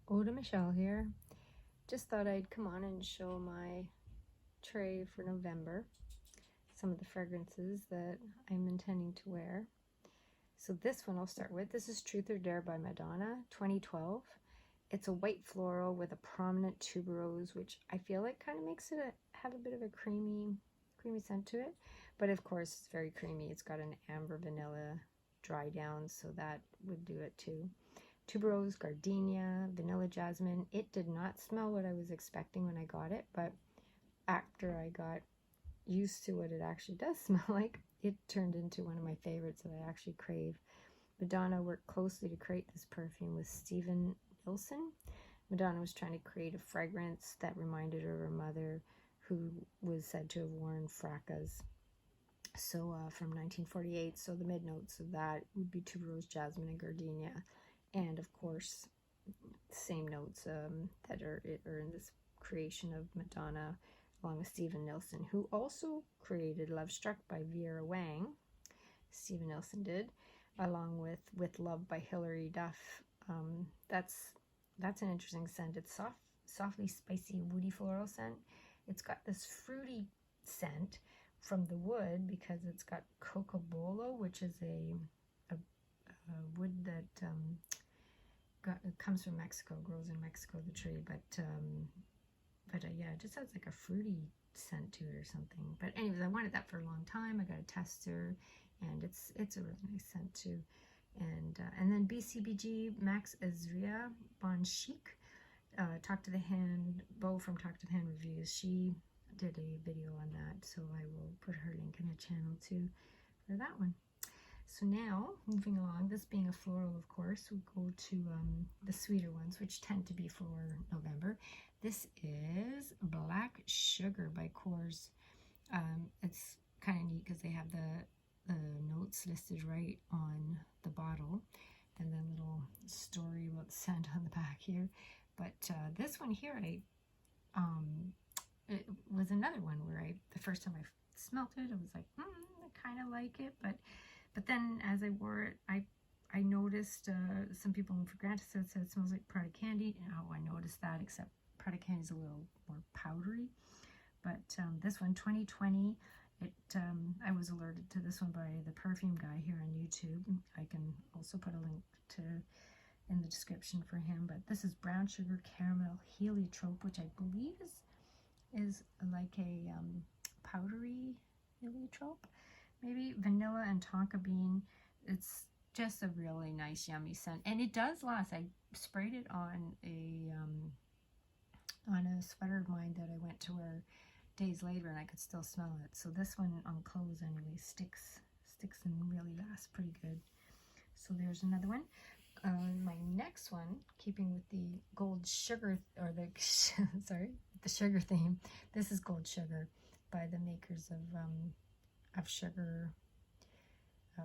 Eau de Michel here. Just thought I'd come on and show my tray for November. Some of the fragrances that I'm intending to wear. So this one I'll start with. This is Truth or Dare by Madonna, 2012. It's a white floral with a prominent tuberose, which I feel like kind of makes it have a bit of a creamy scent to it. But of course, it's very creamy. It's got an amber vanilla dry down, so that would do it too. Tuberose, gardenia, vanilla jasmine. It did not smell what I was expecting when I got it, but after I got used to what it actually does smell like, it turned into one of my favorites that I actually crave. Madonna worked closely to create this perfume with Steven Nilsson. Madonna was trying to create a fragrance that reminded her of her mother, who was said to have worn fracas. So from 1948, so the mid notes of that would be tuberose, jasmine, and gardenia. And of course, same notes that are in this creation of Madonna, along with Steven Nilsson, who also created Love Struck by Vera Wang. Steven Nilsson did, along with Love by Hilary Duff. That's an interesting scent. It's softly spicy, woody floral scent. It's got this fruity scent from the wood because it's got cocobolo, which is a wood that it comes from Mexico, grows in Mexico, the tree, but yeah, it just has like a fruity scent to it or something. But anyways, I wanted that for a long time. I got a tester, and it's a really nice scent too. And then BCBG Max Azria Bon Chic, Bo from Talk to the Hand Reviews. She did a video on that, so I will put her link in the channel too for that one. So now, moving along, this being a floral, of course, we go to the sweeter ones, which tend to be for November. This is Black Sugar by Coors. It's kind of neat because they have the notes listed right on the bottle, and then little story about the scent on the back here. But this one here, it was another one where the first time I smelled it, I was like, I kind of like it, but then as I wore it, I noticed some people in Fragrance said it smells like Prada candy. Oh, I noticed that, except Prada candy is a little more powdery. But this one, 2020, I was alerted to this one by the Perfume Guy here on YouTube. I can also put a link in the description for him. But this is Brown Sugar Caramel Heliotrope, which I believe is like a powdery heliotrope. Maybe vanilla and tonka bean. It's just a really nice, yummy scent, and it does last. I sprayed it on a sweater of mine that I went to wear days later, and I could still smell it. So this one on clothes anyway sticks and really lasts pretty good. So there's another one. My next one, keeping with the gold sugar or the the sugar theme. This is Gold Sugar by the makers of sugar,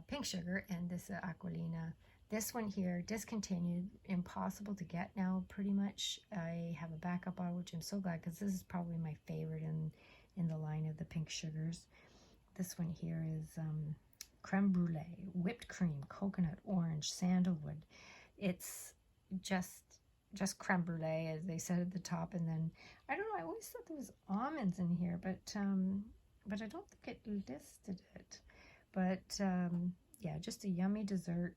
pink sugar, and this Aquilina. This one here, discontinued, impossible to get now pretty much. I have a backup bottle, which I'm so glad, because this is probably my favorite in the line of the pink sugars. This one here is creme brulee, whipped cream, coconut, orange, sandalwood. It's just creme brulee, as they said at the top, and then I don't know, I always thought there was almonds in here, but I don't think it listed it. But yeah, just a yummy dessert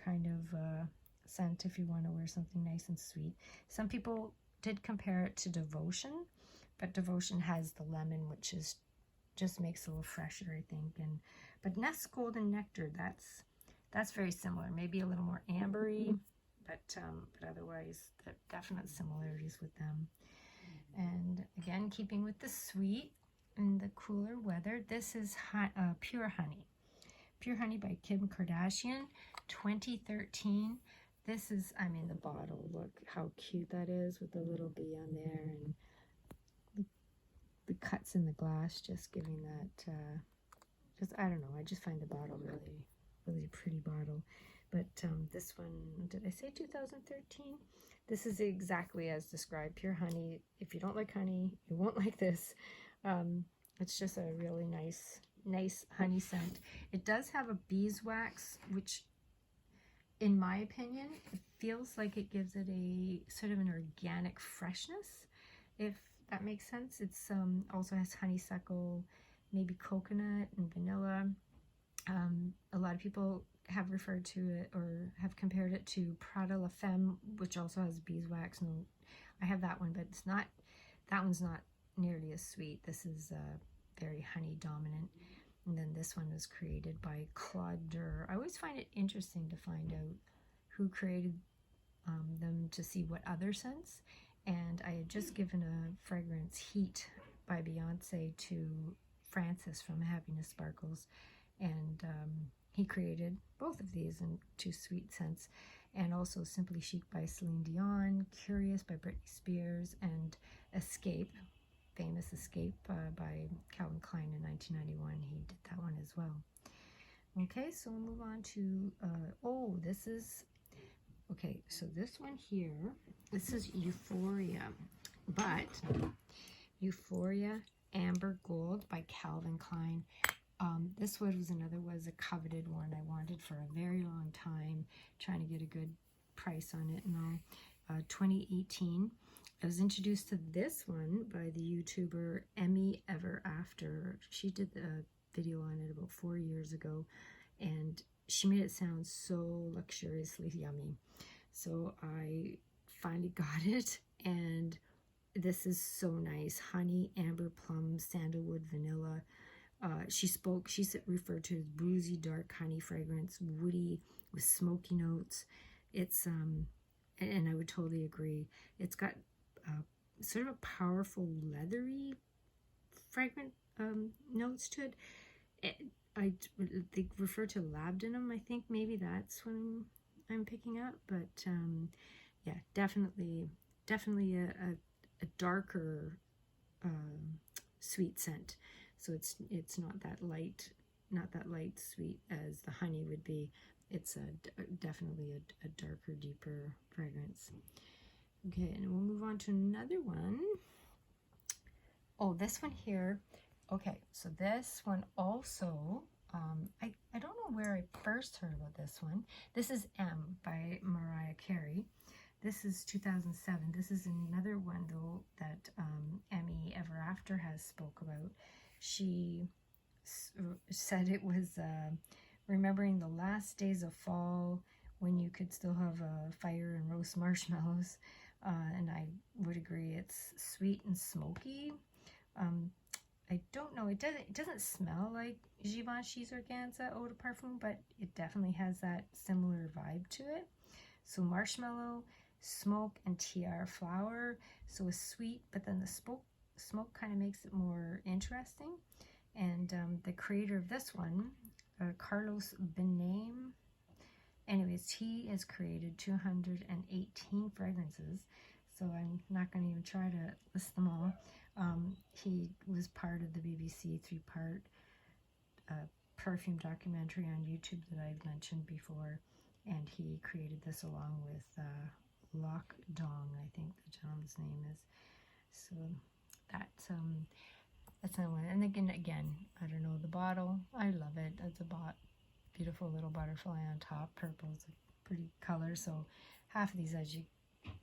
kind of scent if you want to wear something nice and sweet. Some people did compare it to Devotion, but Devotion has the lemon, which is just makes it a little fresher, I think. But Nest Golden Nectar, that's very similar, maybe a little more ambery, but otherwise definite similarities with them. And again, keeping with the sweet in the cooler weather, this is Pure Honey. Pure Honey by Kim Kardashian, 2013. This is, I mean, the bottle, look how cute that is with the little bee on there, and the cuts in the glass just giving that, I don't know, I just find the bottle really pretty bottle. But this one, did I say 2013? This is exactly as described, Pure Honey. If you don't like honey, you won't like this. It's just a really nice honey scent. It does have a beeswax, which in my opinion, it feels like it gives it a sort of an organic freshness, if that makes sense. It's also has honeysuckle, maybe coconut and vanilla. A lot of people have referred to it or have compared it to Prada La Femme, which also has beeswax. And I have that one, but it's not, that one's not nearly as sweet. This is very honey dominant. And then this one was created by Claude Durr. I always find it interesting to find out who created them, to see what other scents. And I had just given a fragrance, Heat by Beyonce, to Francis from Happiness Sparkles. And he created both of these in 2 sweet scents. And also Simply Chic by Celine Dion, Curious by Britney Spears, and Escape, famous Escape by Calvin Klein in 1991. He did that one as well. Okay, so we'll move on to, oh, this is, okay, so this one here, this is Euphoria, but Euphoria Amber Gold by Calvin Klein. This one was a coveted one. I wanted for a very long time, trying to get a good price on it and all. 2018. I was introduced to this one by the YouTuber Emmy Ever After. She did a video on it about 4 years ago, and she made it sound so luxuriously yummy. So I finally got it, and this is so nice. Honey, amber, plum, sandalwood, vanilla. She referred to as boozy, dark honey fragrance, woody with smoky notes. It's, and I would totally agree. It's got sort of a powerful leathery fragrant notes to it. They refer to labdanum. I think maybe that's what I'm picking up. But yeah, definitely a darker sweet scent. So it's not that light sweet as the honey would be. It's definitely a darker, deeper fragrance. Okay, and we'll move on to another one. Oh, this one here. Okay, so this one also, I don't know where I first heard about this one. This is M by Mariah Carey. This is 2007. This is another one, though, that Emmy Ever After has spoke about. She said it was remembering the last days of fall when you could still have a fire and roast marshmallows. And I would agree, it's sweet and smoky. I don't know, it doesn't smell like Givenchy's Organza Eau de Parfum, but it definitely has that similar vibe to it. So marshmallow, smoke, and tiare flower. So it's sweet, but then the smoke kind of makes it more interesting. And the creator of this one, Carlos Benaim, anyways, he has created 218 fragrances, so I'm not going to even try to list them all. He was part of the BBC 3-part perfume documentary on YouTube that I've mentioned before, and he created this along with Loc Dong, I think the gentleman's name is. So that's another one. And again, I don't know, the bottle, I love it. It's a beautiful little butterfly on top. Purple is a pretty color, so half of these, as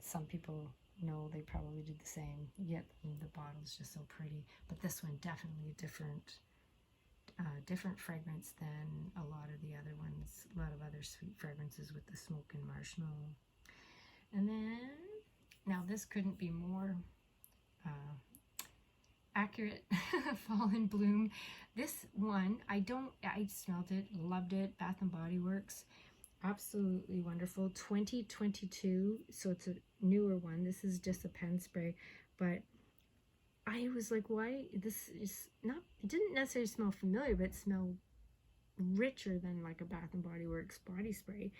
some people know, they probably did the same. Yet the bottle's just so pretty. But this one, definitely a different fragrance than a lot of the other ones. A lot of other sweet fragrances with the smoke and marshmallow. And then, now this couldn't be more accurate. Fall in Bloom. This one, I smelled it, loved it. Bath and Body Works, absolutely wonderful. 2022, so it's a newer one. This is just a pen spray, but I was like, why? This is not, it didn't necessarily smell familiar, but it smelled richer than like a Bath and Body Works body spray.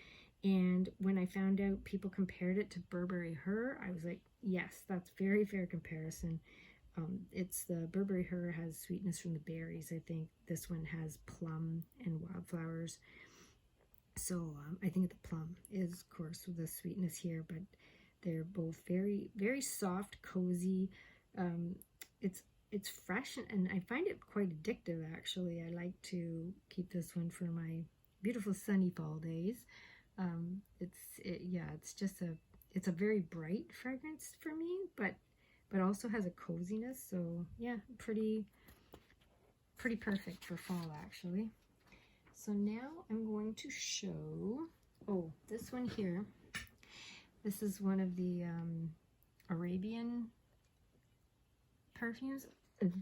And when I found out people compared it to Burberry Her, I was like, yes, that's very fair comparison. It's the Burberry Her has sweetness from the berries. I think this one has plum and wildflowers. So I think the plum is, of course, the sweetness here, but they're both very, very soft, cozy. It's fresh, and I find it quite addictive, actually. I like to keep this one for my beautiful sunny fall days. Yeah, it's a very bright fragrance for me, but also has a coziness. So yeah, pretty perfect for fall actually. So now I'm going to show, oh, this one here. This is one of the Arabian perfumes.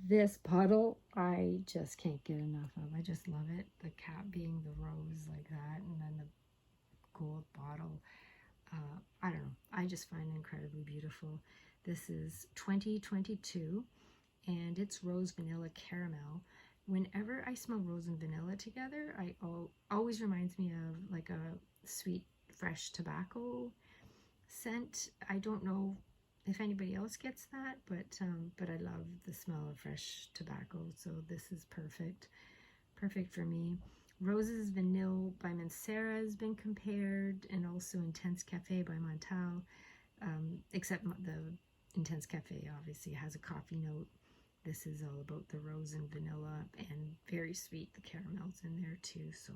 This bottle, I just can't get enough of. I just love it. The cap being the rose like that, and then the gold bottle. I don't know. I just find it incredibly beautiful. This is 2022, and it's rose vanilla caramel. Whenever I smell rose and vanilla together, always reminds me of like a sweet, fresh tobacco scent. I don't know if anybody else gets that, but I love the smell of fresh tobacco, so this is perfect for me. Roses Vanille by Mancera has been compared, and also Intense Cafe by Montal, except the Intense Cafe obviously has a coffee note. This is all about the rose and vanilla, and very sweet. The caramel's in there too, so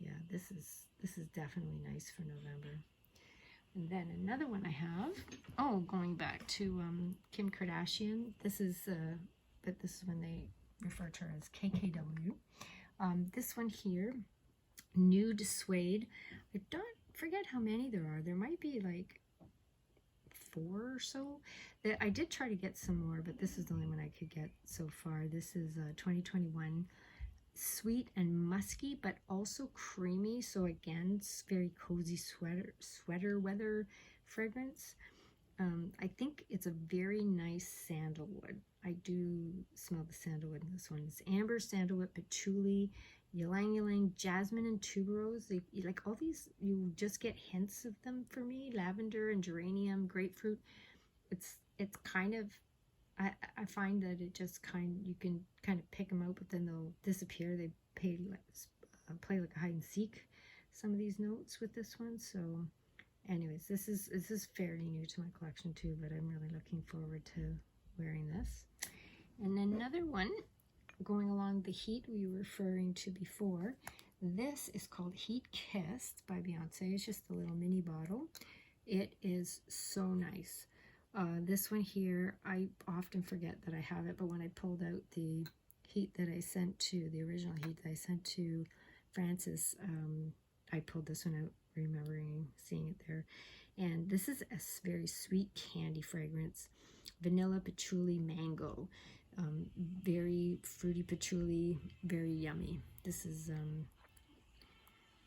yeah, this is definitely nice for November. And then another one I have, oh, going back to Kim Kardashian. This is when they refer to her as KKW. This one here, Nude Suede. I don't forget how many there are. There might be like 4 or so. I did try to get some more, but this is the only one I could get so far. This is 2021. Sweet and musky, but also creamy. So again, it's very cozy sweater weather fragrance. I think it's a very nice sandalwood. I do smell the sandalwood in this one. It's amber, sandalwood, patchouli, ylang ylang, jasmine, and tuberose. Like all these, you just get hints of them for me. Lavender and geranium, grapefruit. It's kind of, I find that it just you can kind of pick them out, but then they'll disappear. They play like a hide and seek, some of these notes with this one. So anyways, this is fairly new to my collection too, but I'm really looking forward to wearing this. And then another one, going along the heat we were referring to before. This is called Heat Kissed by Beyonce. It's just a little mini bottle. It is so nice. This one here, I often forget that I have it, but when I pulled out the heat that I sent to, the original heat that I sent to Francis, I pulled this one out, remembering seeing it there. And this is a very sweet candy fragrance. Vanilla, patchouli, mango. Very fruity patchouli, very yummy. This is,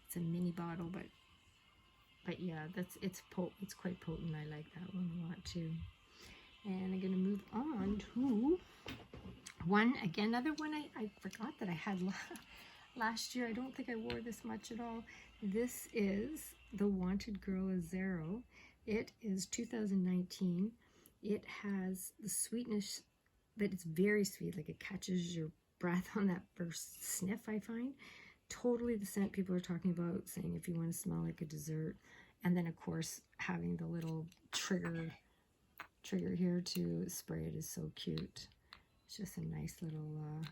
it's a mini bottle, but yeah, it's quite potent. I like that one a lot too. And I'm going to move on to another one I forgot that I had last year. I don't think I wore this much at all. This is the Wanted Girl Zero. It is 2019. It has the sweetness, but it's very sweet. Like it catches your breath on that first sniff, I find. Totally the scent people are talking about, saying if you want to smell like a dessert. And then, of course, having the little trigger here to spray it is so cute. It's just a nice little,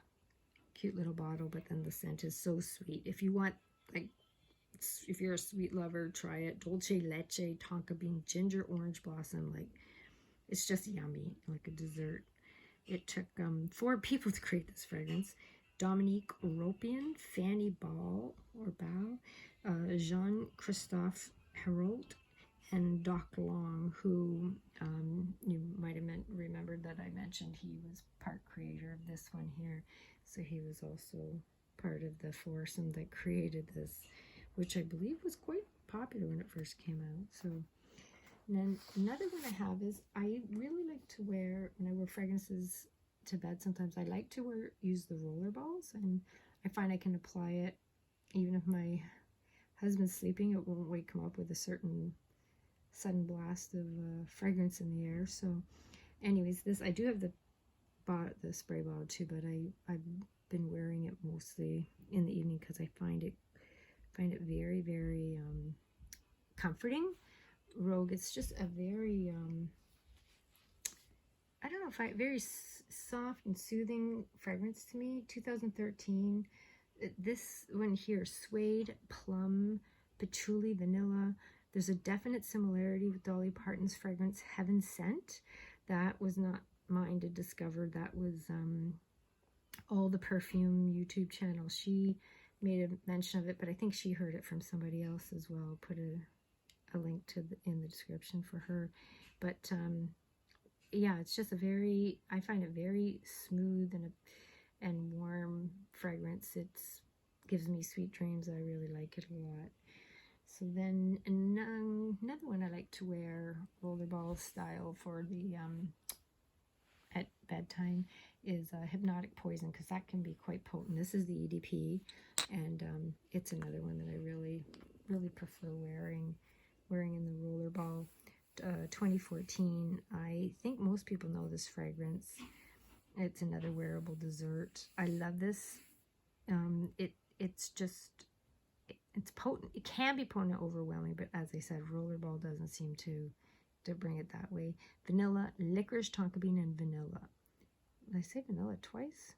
cute little bottle, but then the scent is so sweet. If you want, like, if you're a sweet lover, try it. Dolce Leche, Tonka Bean, Ginger Orange Blossom. Like, it's just yummy, like a dessert. It took 4 people to create this fragrance. Dominique Ropian, Fanny Ball, Jean-Christophe Herold, and Doc Long, who you might have remembered that I mentioned he was part creator of this one here. So he was also part of the foursome that created this, which I believe was quite popular when it first came out. So, and then another one I have is, I really like to wear, when I wear fragrances to bed, sometimes I like to use the roller balls, and I find I can apply it even if my husband's sleeping. It won't wake him up with a certain sudden blast of fragrance in the air. So anyways, this, I do have the spray bottle too, but I've been wearing it mostly in the evening because I find it very, very comforting. Rogue, it's just a very I don't know, very soft and soothing fragrance to me. 2013. This one here, Suede, Plum, patchouli, vanilla. There's a definite similarity with Dolly Parton's fragrance Heaven Scent. That was not mine to discover. That was all the perfume YouTube channel. She made a mention of it, but I think she heard it from somebody else as well. I'll put a link to in the description for her. But yeah, it's just I find it very smooth and warm fragrance. It gives me sweet dreams. I really like it a lot. So then another one I like to wear, rollerball style, for the at bedtime, is Hypnotic Poison, because that can be quite potent. This is the EDP, and it's another one that I really prefer wearing in the rollerball. 2014. I think most people know this fragrance. It's another wearable dessert. I love this. It's potent. It can be potent and overwhelming, but as I said, rollerball doesn't seem to bring it that way. Vanilla, licorice, tonka bean, and vanilla. Did I say vanilla twice?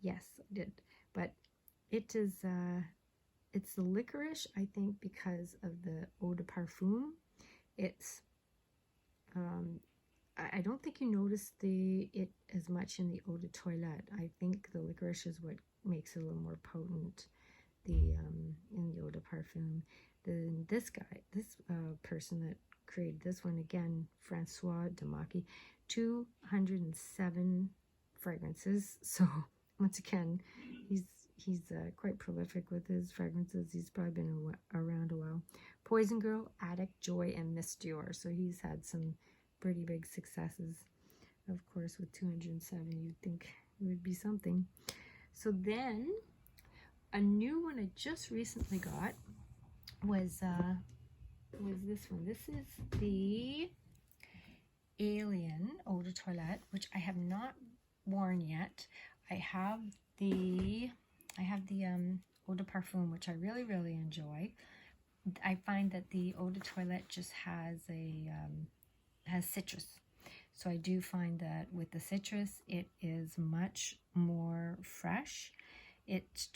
Yes, I did. But it is it's the licorice, I think, because of the eau de parfum. It's I don't think you notice it as much in the eau de toilette. I think the licorice is what makes it a little more potent in the eau de parfum. This person that created this one, again, Francois Damaki, 207 fragrances. So once again, he's quite prolific with his fragrances. He's probably been around a while. Poison Girl, Addict, Joy, and Miss Dior. So he's had some pretty big successes. Of course, with 207, you'd think it would be something. So then, a new one I just recently got was this one. This is the Alien Eau de Toilette, which I have not worn yet. I have the Eau de Parfum, which I really enjoy. I find that the Eau de Toilette just has citrus. So I do find that with the citrus, it is much more fresh. It's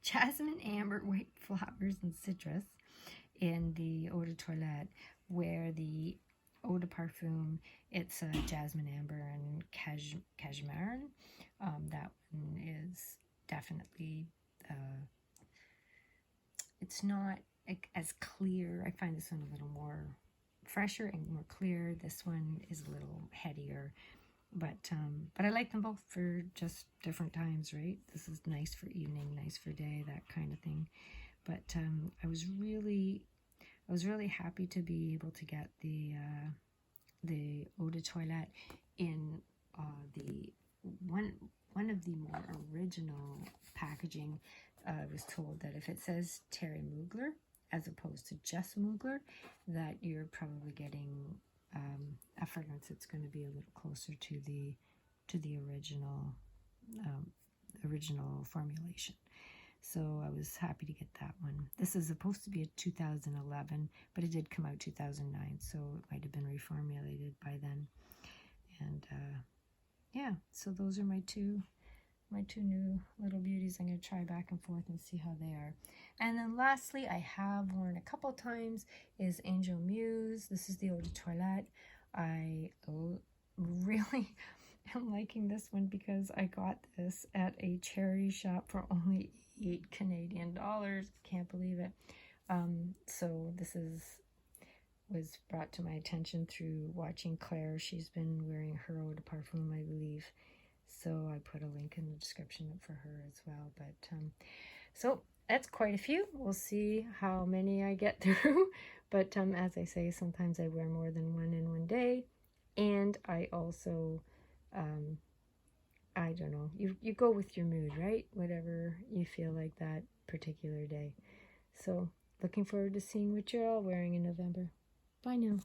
jasmine, amber, white flowers, and citrus in the Eau de Toilette, where the Eau de Parfum, it's jasmine, amber, and cashmere. That one is definitely, it's not as clear. I find this one a little more fresher and more clear. This one is a little headier, but I like them both for just different times, right? This is nice for evening, nice for day, that kind of thing. But I was really happy to be able to get the Eau de Toilette in the one of the more original packaging. I was told that if it says Terry Mugler as opposed to just Mugler, that you're probably getting a fragrance that's going to be a little closer to the original formulation. So I was happy to get that one. This is supposed to be a 2011, but it did come out 2009, so it might have been reformulated by then. And yeah, so those are my two new little beauties. I'm going to try back and forth and see how they are. And then lastly, I have worn a couple times, is Angel Muse. This is the Eau de Toilette. I really am liking this one because I got this at a charity shop for only $8 Canadian. Can't believe it. So this was brought to my attention through watching Claire. She's been wearing her Eau de Parfum, I believe. So I put a link in the description for her as well. But so that's quite a few. We'll see how many I get through. But as I say, sometimes I wear more than one in one day. And I also, I don't know, you go with your mood, right? Whatever you feel like that particular day. So looking forward to seeing what you're all wearing in November. Bye now.